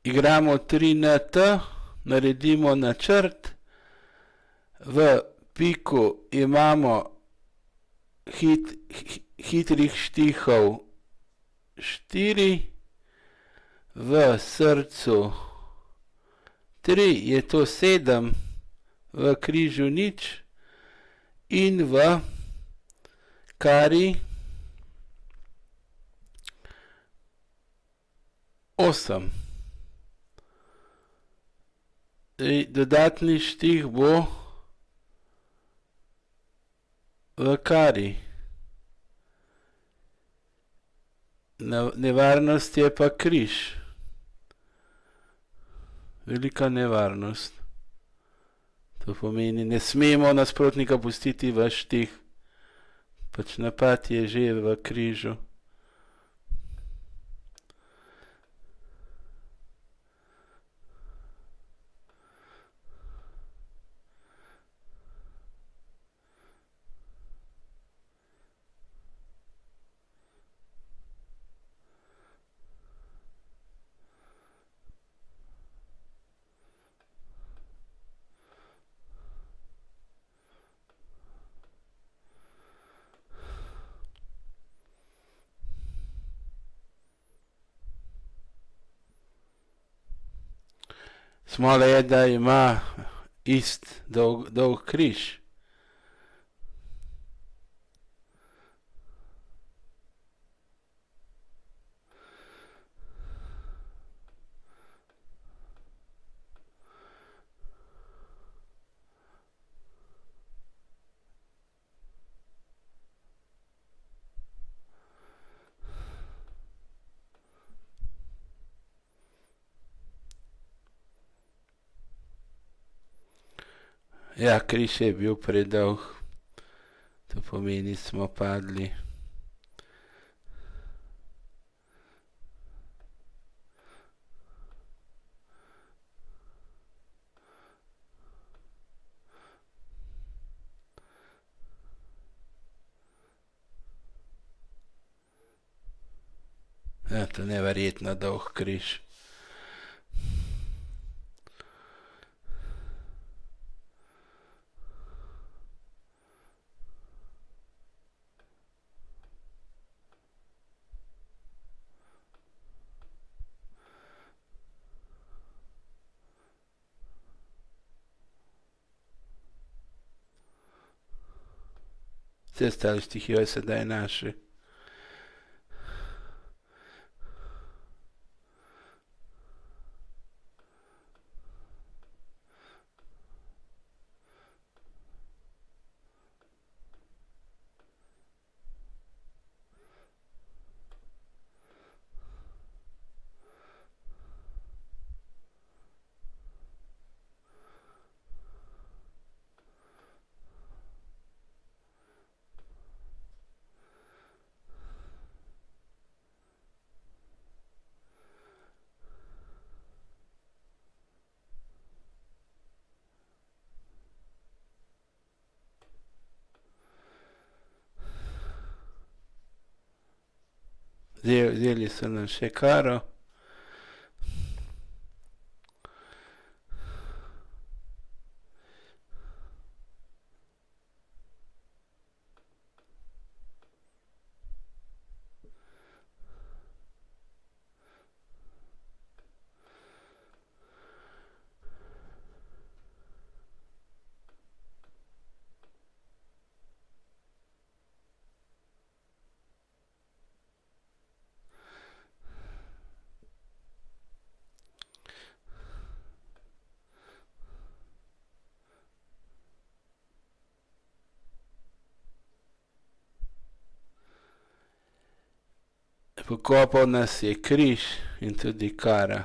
igramo 3NT, naredimo načrt, v piku imamo hitrih štihov 4, v srcu 3, je to 7, v križu nič in v kari 8. Dodatni štih bo v kari. Nevarnost je pa križ. Velika nevarnost. To pomeni, ne smemo nasprotnika pustiti v štih. Pač napad je že v križu. Smola je, da ima dolg križ. Ja, križ je bil predolg. To pomeni, smo padli. Ja, to je neverjetno dolg križ. Vse ostale štihijo sedaj naše. Vzeli so nam še karo. Pokopal nas je križ in tudi kara.